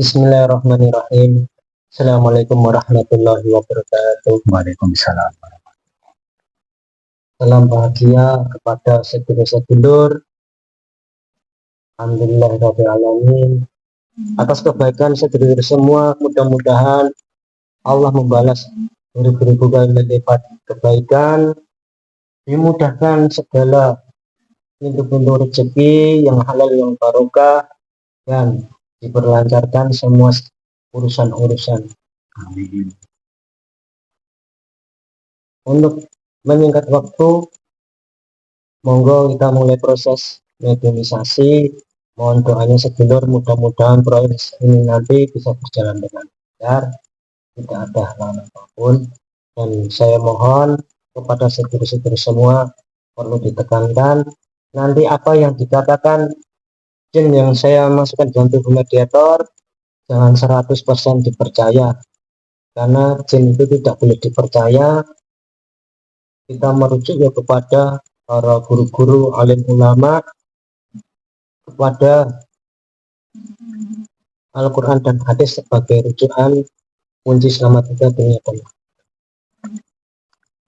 Bismillahirrahmanirrahim. Assalamualaikum warahmatullahi wabarakatuh. Waalaikumsalam. Salam bahagia kepada sedulur-sedulur. Alhamdulillahirrahmanirrahim. Atas kebaikan sedulur semua, mudah-mudahan Allah membalas beribu-ribu kali lipat kebaikan, dimudahkan segala pintu-pintu rezeki yang halal, yang barokah, dan diperlancarkan semua urusan-urusan. Amin. Untuk menyingkat waktu, monggo kita mulai proses medialisasi. Mohon doanya sedulur, mudah-mudahan proyek ini nanti bisa berjalan dengan lancar, tidak ada halangan apapun. Dan saya mohon kepada sedulur-sedulur semua, perlu ditekankan nanti apa yang dikatakan jin yang saya masukkan dalam tubuh mediator jangan 100% dipercaya, karena jin itu tidak boleh dipercaya. Kita merujuk ya kepada para guru-guru, alim ulama, kepada Al-Quran dan hadis sebagai rujukan kunci selamat kita dunia dan akhirat.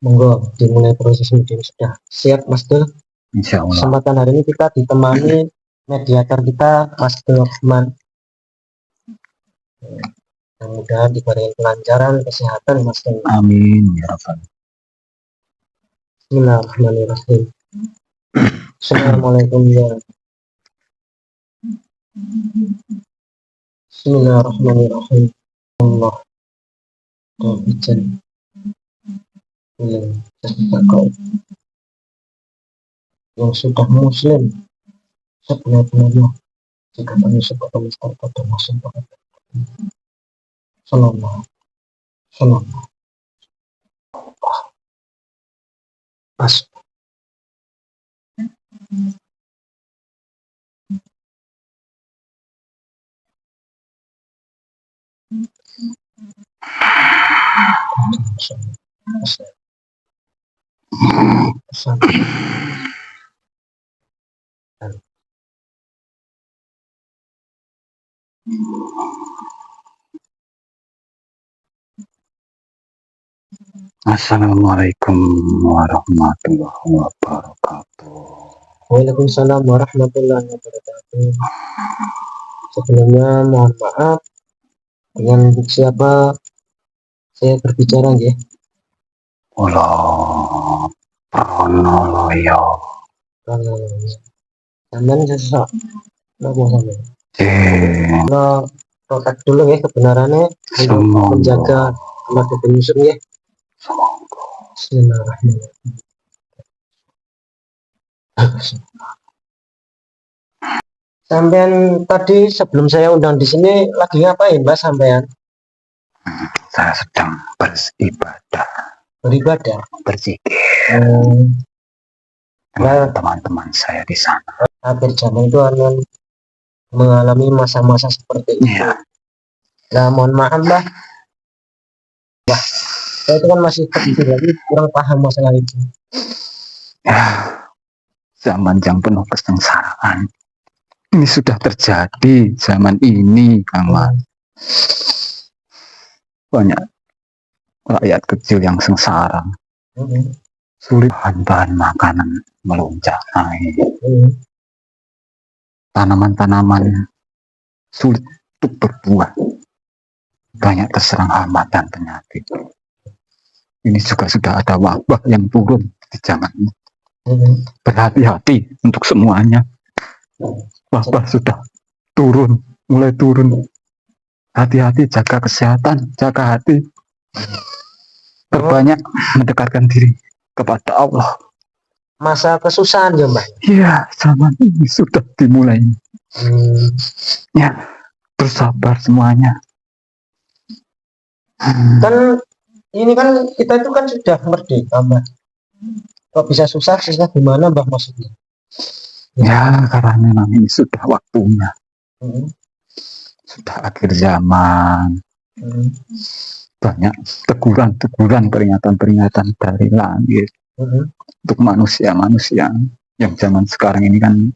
Monggo dimulai proses medium. Sudah siap Mas Del? Insya Allah. Kesempatan hari ini kita ditemani mediator kita Mas Del Rahman. Mudah-mudahan diberi kelancaran kesehatan Mas Del. Amin ya Rabbal. Bismillahirrahmanirrahim. Assalamualaikum ya. Bismillahirrahmanirrahim. Allah Tuhan yang sudah muslim sebenar-benarnya jika kami sebut Mustaqim pada masing Sallallahu Pas. Assalamualaikum warahmatullahi wabarakatuh. Waalaikumsalam warahmatullahi wabarakatuh. Sebelumnya mohon maaf dengan siapa saya berbicara ya. Allah Pranoloyo. Sampai sesak. Napa sampai? Jin. Protek dulu ya kebenarannya untuk menjaga amat Yusuf ya. Bismillahirrahmanirrahim. Sampean tadi sebelum saya undang di sini lagi ngapain Mbak sampean? Saya sedang beribadah. Beribadah? Berzikir. Nah, teman-teman saya di sana. Akhir zaman itu akan mengalami masa-masa seperti itu. Ya. Nah, mohon maaf Mbak. Wah, saya itu kan masih kecil lagi, kurang paham masalah itu. Ya, zaman yang penuh kesengsaraan. Ini sudah terjadi zaman ini, Kang Mas. Banyak rakyat kecil yang sengsara. Sulit bahan-bahan makanan melonjak naik. Tanaman-tanaman sulit untuk berbuah. Banyak terserang hama dan penyakit. Ini juga sudah ada wabah yang turun di zaman ini. Berhati-hati untuk semuanya. Wabah sudah turun, mulai turun. Hati-hati, jaga kesehatan, jaga hati. Terbanyak mendekatkan diri kepada Allah. Masa kesusahan ya Mbak? Iya, zaman ini sudah dimulai. Ya, bersabar semuanya. Kan ini kan kita itu kan sudah merdeka Mbak. Kok bisa susah gimana Mbak maksudnya? Ya, karena memang ini sudah waktunya. Sudah akhir zaman. Banyak teguran-teguran, peringatan-peringatan dari langit untuk manusia-manusia yang zaman sekarang ini kan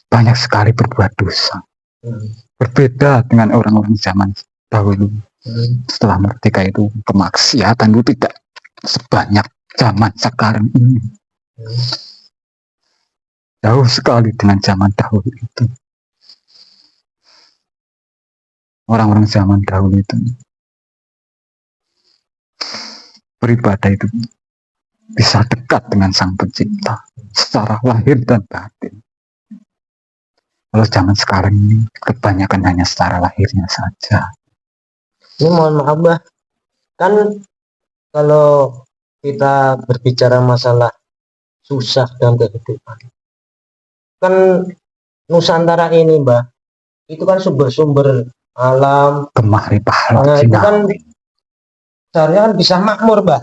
banyak sekali berbuat dosa. Berbeda dengan orang-orang zaman dahulu. Setelah merdeka itu kemaksiatan itu tidak sebanyak zaman sekarang ini. Jauh sekali dengan zaman dahulu itu. Orang-orang zaman dahulu itu beribadah itu bisa dekat dengan Sang Pencipta secara lahir dan batin. Kalau zaman sekarang ini kebanyakan hanya secara lahirnya saja. Ini mohon maaf Mbah, kan kalau kita berbicara masalah susah dalam kehidupan, kan Nusantara ini Mbah, itu kan sumber-sumber alam. Kemari pahlawan Nah, itu kan Cinawi. seharusnya kan bisa makmur Mbah.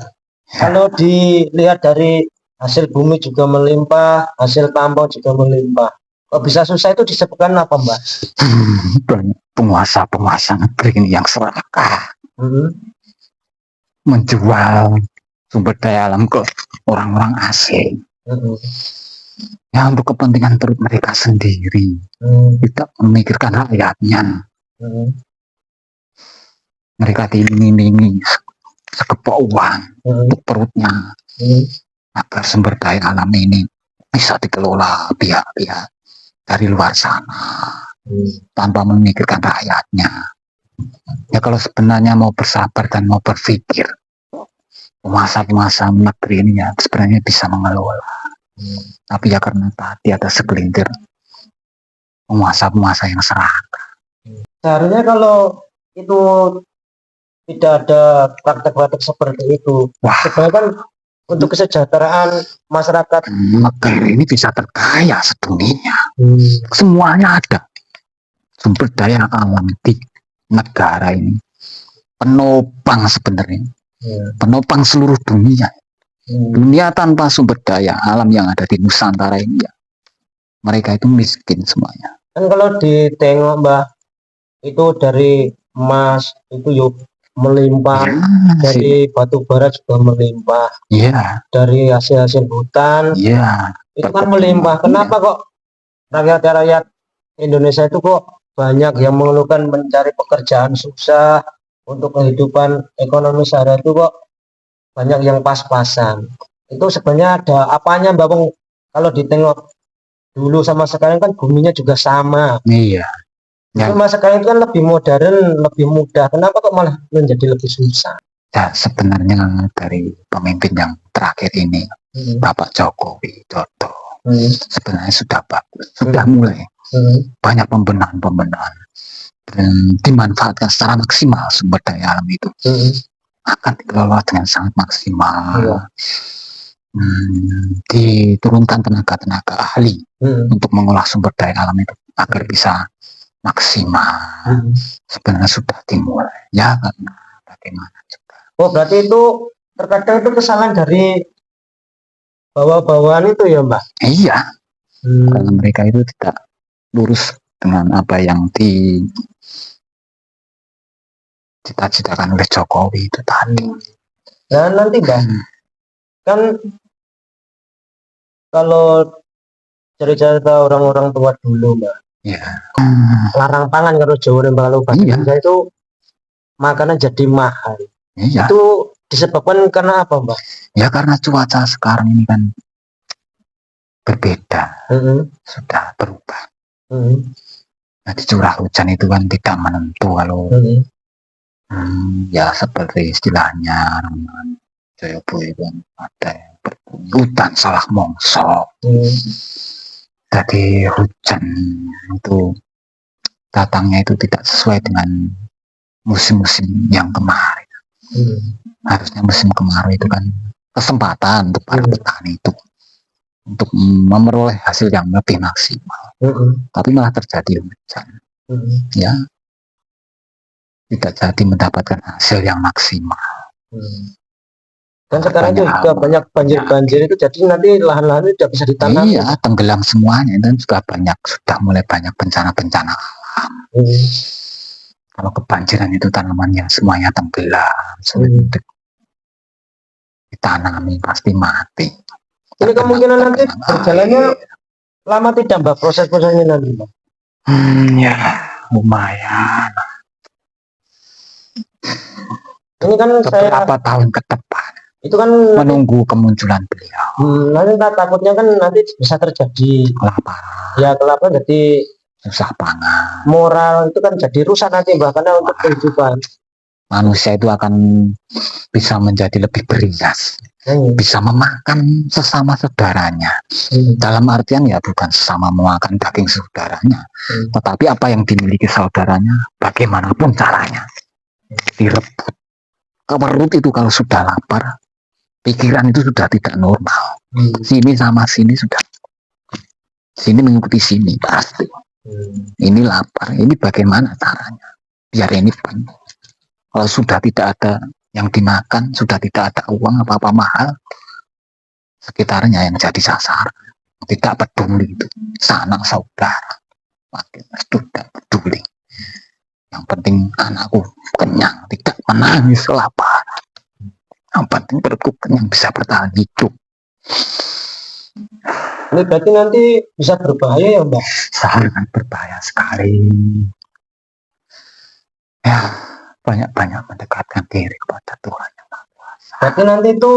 Kalau dilihat dari hasil bumi juga melimpah, hasil tambang juga melimpah. Kok bisa susah itu disebutkan apa Mbah? Banyak penguasa-penguasa negeri ini yang serakah menjual sumber daya alam ke orang-orang asing. Ya untuk kepentingan perut mereka sendiri, tidak memikirkan rakyatnya. Mereka diiming-imingi sekepok uang untuk perutnya, agar sumber daya alam ini bisa dikelola pihak-pihak dari luar sana tanpa memikirkan rakyatnya. Ya kalau sebenarnya mau bersabar dan mau berpikir, penguasa-penguasa negeri ini ya sebenarnya bisa mengelola. Tapi ya karena tadi ada segelintir penguasa-penguasa yang serakah. Seharusnya kalau itu tidak ada praktek-praktek seperti itu, sebenarnya kan untuk kesejahteraan masyarakat negeri ini bisa terkaya sedunia. Semuanya ada. Sumber daya alam di negara ini penopang sebenarnya, penopang seluruh dunia. Dunia tanpa sumber daya alam yang ada di Nusantara ini ya, mereka itu miskin semuanya. Kan kalau ditengok Mbah, itu dari emas itu yuk melimpah, dari batu bara juga melimpah, dari hasil-hasil hutan, itu kan melimpah. Kenapa kok rakyat-rakyat Indonesia itu kok banyak yang mengeluhkan mencari pekerjaan susah untuk kehidupan ekonomi sehari itu kok banyak yang pas-pasan? Itu sebenarnya ada apanya Mbak Bung? Kalau ditengok dulu sama sekarang kan buminya juga sama. Cuma sekarang itu kan lebih modern, lebih mudah. Kenapa kok malah menjadi lebih susah? Ya sebenarnya dari pemimpin yang terakhir ini, Bapak Jokowi Dodo, sebenarnya sudah bagus, sudah mulai banyak pembenahan dan dimanfaatkan secara maksimal sumber daya alam itu. Akan dikelola dengan sangat maksimal. Diturunkan tenaga-tenaga ahli untuk mengolah sumber daya alam itu agar bisa maksimal. Sebenarnya sudah dimulai ya, karena bagaimana juga. Oh berarti itu terkadang itu kesalahan dari bawah-bawahan itu ya Mbak? Iya, karena mereka itu tidak lurus dengan apa yang dicita-citakan oleh Jokowi itu tadi. Nah nanti Mbak, kan kalau cerita orang-orang tua dulu Mbak, larang pangan kalau Jawa kalau bahasa itu makanan jadi mahal. Itu disebabkan karena apa Mbak? Ya karena cuaca sekarang ini kan berbeda, sudah berubah. Jadi curah hujan itu kan tidak menentu kalau ya seperti istilahnya Joyoboyo kan ada hutan salah mongso. Jadi hujan itu datangnya itu tidak sesuai dengan musim-musim yang kemarin. Harusnya musim kemarau itu kan kesempatan untuk para petani itu untuk memperoleh hasil yang lebih maksimal. Tapi malah terjadi hujan. Ya, tidak jadi mendapatkan hasil yang maksimal. Dan sekarang juga banyak banjir-banjir itu, jadi nanti lahan-lahan itu tidak bisa ditanam. Iya, tenggelam semuanya, dan juga sudah mulai banyak bencana-bencana alam. Kalau kebanjiran itu tanamannya semuanya tenggelam, sulit untuk ditanami, pasti mati. Ini kemungkinan nanti berjalannya lama tidak Mbak, proses-prosesnya nanti Mbak? Ya, lumayan. Ini kan saya Beberapa tahun ke depan itu kan menunggu kemunculan beliau. nanti takutnya kan nanti bisa terjadi Kelaparan, ya kelaparan, jadi susah pangan. moral itu kan jadi rusak nanti bahkan untuk kehidupan. Manusia itu akan bisa menjadi lebih beringas, bisa memakan sesama saudaranya. Dalam artian ya bukan sesama memakan daging saudaranya, tetapi apa yang dimiliki saudaranya, bagaimanapun caranya, direbut. Perut itu kalau sudah lapar, pikiran itu sudah tidak normal. Sini sama sini sudah, sini mengikuti sini pasti. Ini lapar, ini bagaimana caranya biar ini penuh. Kalau sudah tidak ada yang dimakan, sudah tidak ada uang apa-apa mahal, sekitarnya yang jadi sasaran. Tidak peduli itu, sanak saudara, tidak peduli. Yang penting anakku kenyang, tidak menangis lapar. Yang penting perutku kenyang, bisa bertahan hidup. Ini berarti nanti bisa berbahaya ya Mbak? Sangat berbahaya sekali. Ya, banyak-banyak mendekatkan diri kepada Tuhan yang Maha Kuasa. Berarti nanti itu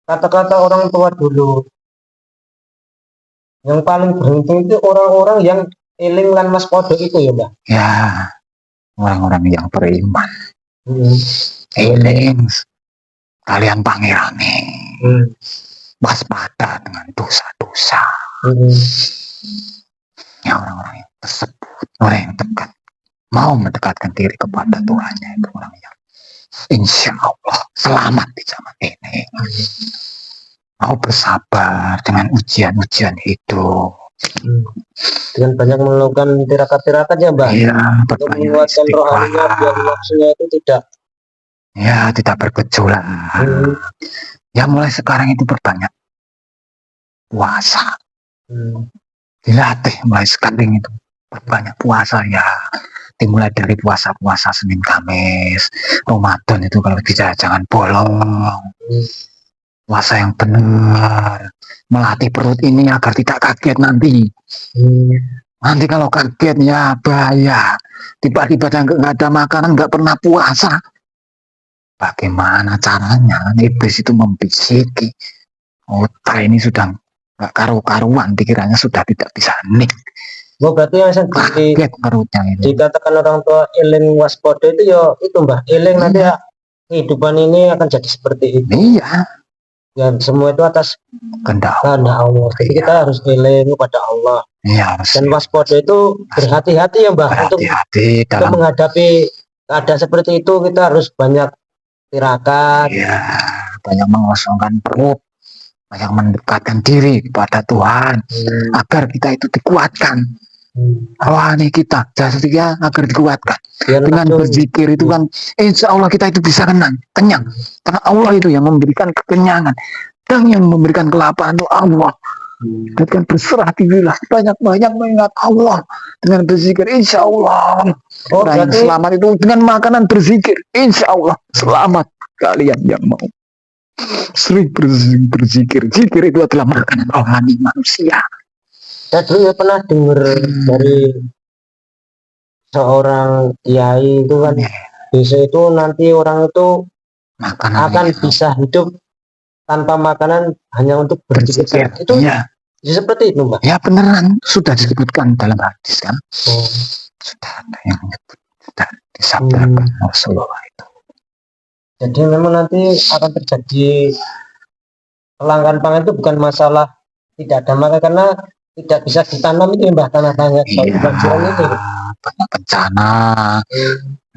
kata-kata orang tua dulu, yang paling beruntung itu orang-orang yang eling lan waspada itu ya Mbak? Ya, orang-orang yang beriman. Eling, kalian pangerane. Waspada dengan dosa-dosa. Ya, orang-orang yang tersebut, orang yang dekat, mau mendekatkan diri kepada Tuhannya, itu orang yang insya Allah selamat di zaman ini. Mau bersabar dengan ujian-ujian hidup, dengan banyak melakukan tirakat-tirakat ya Mbak, ya, untuk menguatkan rohaninya biar nafsunya itu tidak bergejolak. Ya, mulai sekarang itu berbanyak puasa, dilatih mulai sekarang itu berbanyak puasa ya. Dimulai dari puasa-puasa Senin Kamis, Ramadan itu kalau bisa jangan bolong. Puasa yang benar, melatih perut ini agar tidak kaget nanti. Nanti kalau kaget ya bahaya. Tiba-tiba nggak ada makanan, nggak pernah puasa. Bagaimana caranya? Iblis itu membisiki. Otak ini sudah nggak karu-karuan, pikirannya sudah tidak bisa nik. Berarti yang kaget perutnya ini. Dikatakan orang tua eling waspada itu ya itu Mbak, eling nanti ya, kehidupan ini akan jadi seperti itu. Iya. Ya semua itu atas kehendak Allah. Jadi kita harus eling kepada Allah. Iya. Dan waspada itu berhati-hati ya Mbak. Berhati-hati untuk menghadapi keadaan seperti itu kita harus banyak tirakat. Iya, banyak mengosongkan perut, banyak mendekatkan diri kepada Tuhan agar kita itu dikuatkan. Rohani kita, jasad agar dikuatkan. Dengan berzikir itu kan, insya Allah kita itu bisa kenyang. Karena Allah itu yang memberikan kekenyangan dan yang memberikan kelaparan itu Allah. Dan berserah dirilah, banyak-banyak mengingat Allah dengan berzikir, insya Allah. Orang yang selamat itu dengan makanan berzikir, insya Allah selamat. Kalian yang mau sering berzikir, zikir itu adalah makanan rohani manusia. Saya dulu pernah dengar dari seorang kiai itu kan, besok itu nanti orang itu akan bisa hidup tanpa makanan hanya untuk berzikir. Itu ya seperti itu Mbak? Ya beneran, sudah disebutkan dalam hadis kan. Sudah ada yang menyebut, sudah disabdakan Rasulullah itu. Jadi memang nanti akan terjadi kelangkaan pangan itu bukan masalah tidak ada makan, karena tidak bisa ditanam itu Mbak, tanah-tanah itu banyak bencana,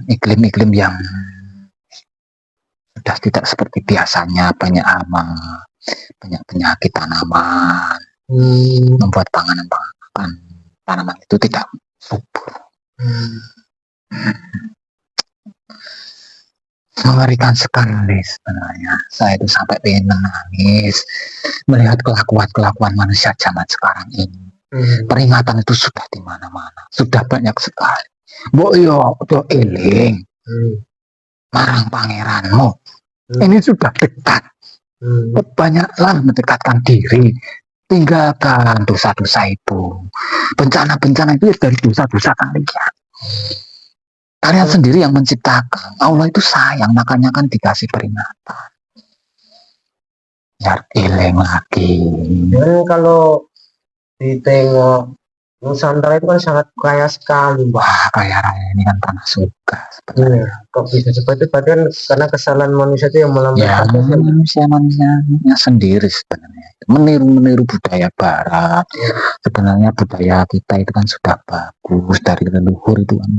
iklim-iklim yang sudah tidak seperti biasanya, banyak hama, banyak penyakit tanaman, membuat tanaman itu tidak subur. Mengerikan sekali sebenarnya. Saya itu sampai pengen menangis melihat kelakuan manusia zaman sekarang ini. Peringatan itu sudah di mana-mana, sudah banyak sekali. Mbok yo do eling, marang pangeranmu. Ini sudah dekat. Banyaklah mendekatkan diri, tinggalkan dosa-dosa itu. Bencana-bencana itu dari dosa-dosa kalian. Kalian sendiri yang menciptakan. Allah itu sayang, makanya kan dikasih peringatan. Ya eling lagi. Dan kalau ditengok Nusantara itu kan sangat kaya sekali, Mbak. Wah, kaya raya ini kan tanah surga Iya, sebenarnya. kok bisa seperti itu? Berarti kan karena kesalahan manusia itu yang Ya, melambatkan proses. manusia-manusianya sendiri sebenarnya. Meniru-meniru budaya barat. Sebenarnya budaya kita itu kan sudah bagus dari leluhur itu kan.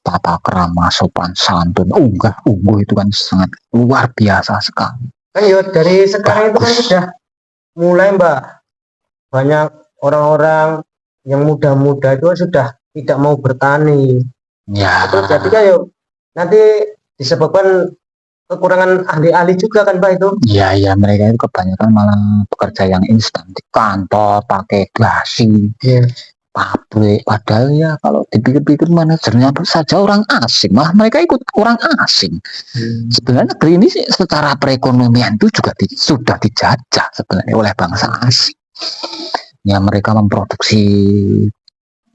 Tata krama, sopan santun, unggah ungguh itu kan sangat luar biasa sekali. Kan ya dari sekarang itu kan Bagus. sudah mulai, Mbak. Banyak orang-orang yang muda-muda itu sudah tidak mau bertani. Ya, Itu jadi kan yuk nanti disebabkan kekurangan ahli-ahli juga kan, Pak, itu. ya mereka itu kebanyakan malah bekerja yang instan di kantor, pakai glasi, Iya. pabrik. Padahal ya kalau dipikir-pikir manajernya saja orang asing, malah mereka ikut orang asing. Sebenarnya negeri ini sih secara perekonomian itu juga sudah dijajah sebenarnya oleh bangsa asing. Ya mereka memproduksi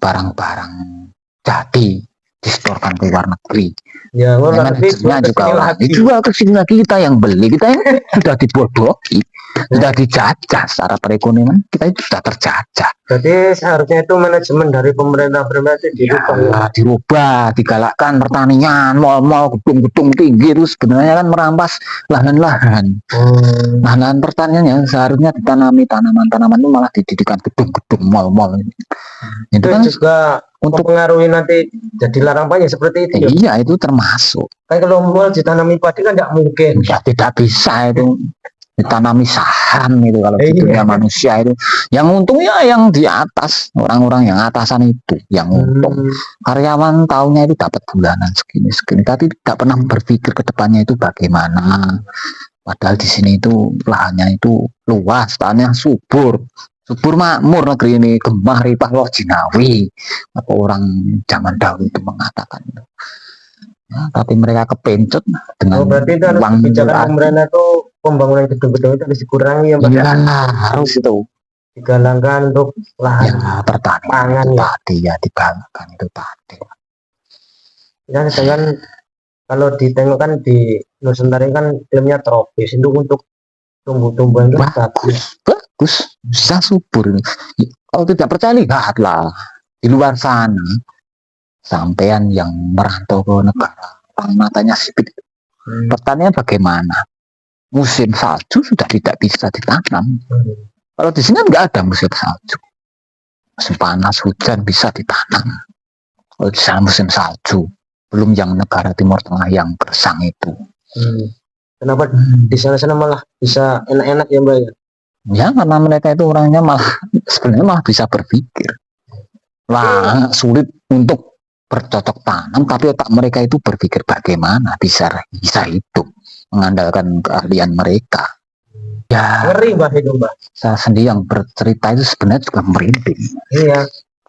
barang-barang jadi distorkan ke luar negeri. Ya, Ya, tapi manajernya juga orang lagi. dijual ke sini lagi, kita yang beli, kita yang sudah dibodohi, sudah dijajah secara perekonomian, kita itu sudah terjajah. Jadi seharusnya itu manajemen dari pemerintah itu dirubah. Ya, dirubah, digalakkan pertanian, mal-mal, gedung-gedung tinggi itu sebenarnya kan merampas lahan-lahan. Lahan-lahan pertanian yang seharusnya ditanami tanaman-tanaman itu malah dididikan gedung-gedung, mal-mal. Itu kan juga untuk mempengaruhi nanti jadi larang banyak seperti itu. Iya, itu termasuk. Kan kalau mal ditanami padi kan tidak mungkin. Ya, tidak bisa itu ditanami saham itu kalau di dunia manusia itu. Yang untung ya yang di atas, orang-orang yang atasan itu yang untung. Karyawan tahunya itu dapat bulanan segini-segini, tapi tidak pernah berpikir ke depannya itu bagaimana. Padahal di sini itu lahannya itu luas, tanahnya subur. Subur makmur negeri ini, gemah ripah loh jinawi. Apa orang zaman dahulu itu mengatakan itu. Ya, tapi mereka kepencut dengan berarti itu uang kebijakan pemerintah itu pembangunan gedung-gedung itu harus dikurangi ya, Pak. Iya, harus itu digalangkan untuk lahan ya pertanian itu tadi ya, digalangkan itu tadi. Ya, sedangkan kalau ditengok kan di Nusantara kan filmnya tropis itu untuk tumbuh-tumbuhan bagus, bisa subur. Kalau tidak percaya lihatlah di luar sana, sampean yang merantau ke negara matanya sipit, pertanian bagaimana? Musim salju sudah tidak bisa ditanam. Kalau di sini nggak ada musim salju, musim panas hujan bisa ditanam. Kalau di sana musim salju, belum yang negara Timur Tengah yang gersang itu. Kenapa di sana malah bisa enak-enak ya, Mbak ya? Ya karena mereka itu orangnya malah sebenarnya malah bisa berpikir. Lah sulit untuk bercocok tanam, tapi otak mereka itu berpikir bagaimana bisa hidup mengandalkan keahlian mereka. Ya ngeri, Mbak, itu, Mbak. Saya sendiri yang bercerita itu sebenarnya juga merinding. Iya.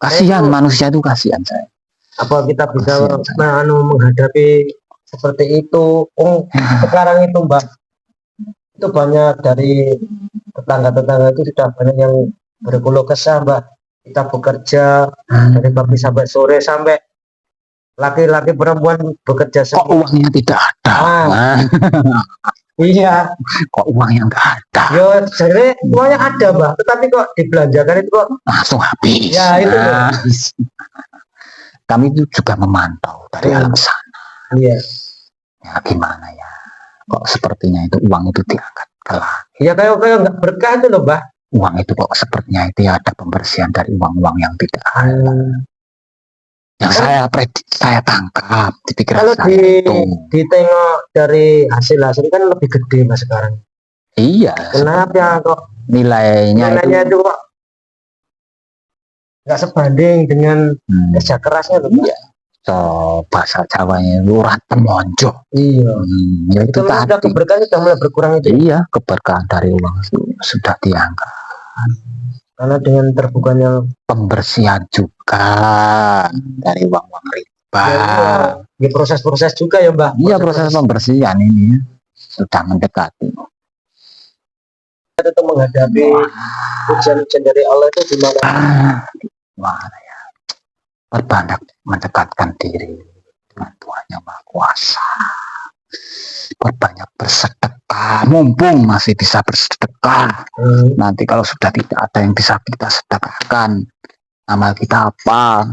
Kasihan manusia itu, kasihan saya. Apa kita bisa menghadapi seperti itu? Sekarang itu, Mbak, itu banyak dari tetangga-tetangga itu sudah banyak yang berkeluh kesah, Mbak. Kita bekerja dari pagi sampai sore, sampai laki-laki perempuan bekerja kok uangnya tidak ada. Iya, kok uangnya nggak ada? Yo, sebenarnya uangnya ada, Mbak, tetapi kok dibelanjakan itu kok langsung habis. Ya itu. Kami itu juga memantau dari alam sana. Iya. Ya gimana ya? Kok sepertinya itu uang itu diangkat ke langit. Ya kayak nggak berkah itu loh, Mbak. Uang itu kok sepertinya itu ada pembersihan dari uang-uang yang tidak ada. Yang saya tangkap di pikiran kalau saya itu. ditengok dari hasil kan lebih gede, Mas, sekarang. Iya. Kenapa kok nilainya itu kok nggak sebanding dengan kerja kerasnya loh, Mbak. Iya. So bahasa Jawanya lurat temonjo. Iya. Ya itu tadi. Keberkahan sudah mulai berkurang itu. Iya, keberkahan dari uang itu sudah diangkat. Karena dengan terbukanya pembersihan juga dari uang-uang riba. Ya, proses-proses juga ya, Mbak. Iya, proses pembersihan ini sudah mendekati. Kita tetap menghadapi ujian-ujian dari Allah itu gimana? Wah, ya. Perbanyak mendekatkan diri dengan Tuhan Yang Maha Kuasa. Perbanyak bersedekah, mumpung masih bisa bersedekah. Nanti kalau sudah tidak ada yang bisa kita sedekahkan, amal kita apa?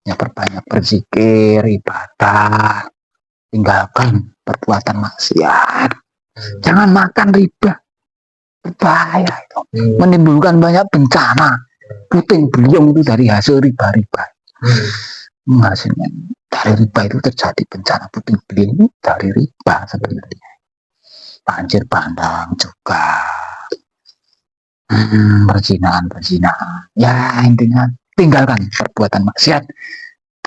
Ya perbanyak berzikir, ibadah, tinggalkan perbuatan maksiat. Jangan makan riba, berbahaya itu, menimbulkan banyak bencana. Puting beliung itu dari hasil riba-riba. Hasilnya dari riba itu terjadi bencana puting beliung dari riba sebenarnya. Banjir bandang juga, perzinahan. Ya intinya tinggalkan perbuatan maksiat,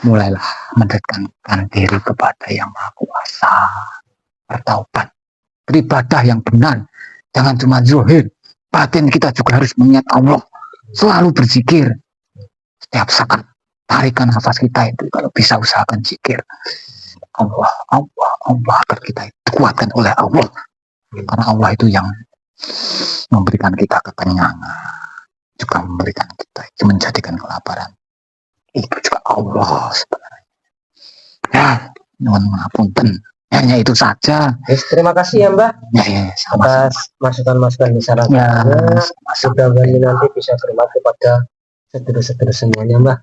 mulailah mendekatkan diri kepada Yang Maha Kuasa, bertaubat, beribadah yang benar, jangan cuma zahir, batin kita juga harus mengingat Allah, selalu berzikir setiap saat. Tarikan nafas kita itu kalau bisa usahakan zikir Allah agar kita dikuatkan oleh Allah, karena Allah itu yang memberikan kita kekenyangan, juga memberikan kita itu menjadikan kelaparan, itu juga Allah sebenarnya. Ya, mohon ngapunten, hanya itu saja. Yes, terima kasih ya Mbah Sama-sama. atas masukan-masukan di sana. Ya, mudah-mudahan nanti bisa bermanfaat kepada sedulur-sedulur semuanya Mbah.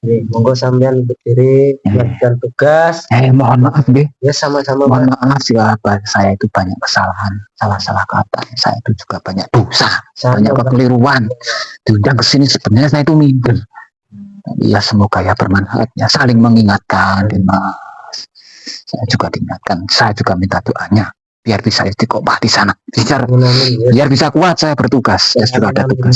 Monggo sampean berdiri melakukan tugas. Mohon maaf deh. Ya sama-sama. Mohon maaf ya, saya itu banyak kesalahan, salah kata. Saya itu juga banyak dosa, banyak kekeliruan. Diundang ke sini sebenarnya saya itu minder. Ya semoga ya bermanfaat ya, saling mengingatkan, Mas. Saya juga diingatkan, saya juga minta doanya biar bisa istiqomah di sana. Biar bisa kuat saya bertugas. Ya sudah ada tugas.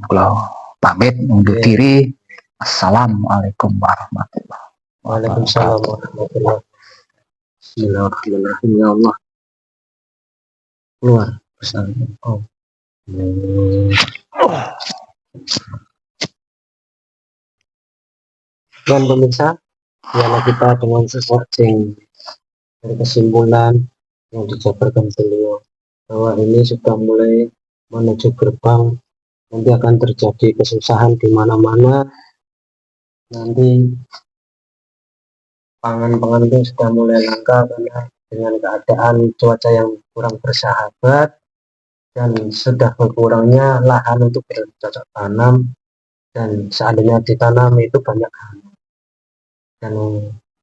Kalau pamit undur diri. Assalamualaikum warahmatullahi wabarakatuh. Waalaikumsalam warahmatullahi wabarakatuh. Bismillahirrahmanirrahim. Ya Allah, keluar pesan. Dan pemirsa, biarlah kita dengan sesuatu dari kesimpulan yang dijabarkan beliau bahwa ini sudah mulai menuju gerbang. Nanti akan terjadi kesusahan di mana-mana. Nanti pangan itu sudah mulai langka karena dengan keadaan cuaca yang kurang bersahabat dan sudah berkurangnya lahan untuk bercocok tanam, dan seandainya ditanam itu banyak hama. Dan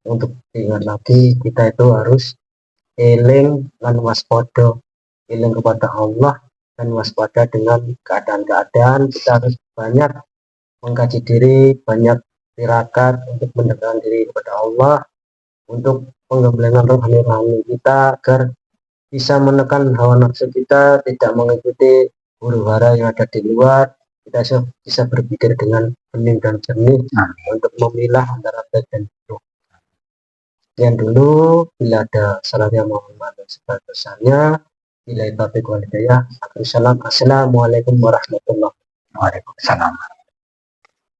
untuk diingat lagi, kita itu harus eling lan waspada, eling kepada Allah dan waspada dengan keadaan-keadaan. Kita harus banyak mengkaji diri, banyak tirakat untuk mendekatkan diri kepada Allah, untuk pengembangan rohani kita agar bisa menekan hawa nafsu kita, tidak mengikuti huru hara yang ada di luar. Kita bisa berpikir dengan bening dan jernih untuk memilah antara baik dan buruk. Yang dulu, bila ada salahnya mohon maaf sebab dosanya. Bila taufiq wal hidayah. Assalamualaikum warahmatullahi wabarakatuh. Waalaikumsalam.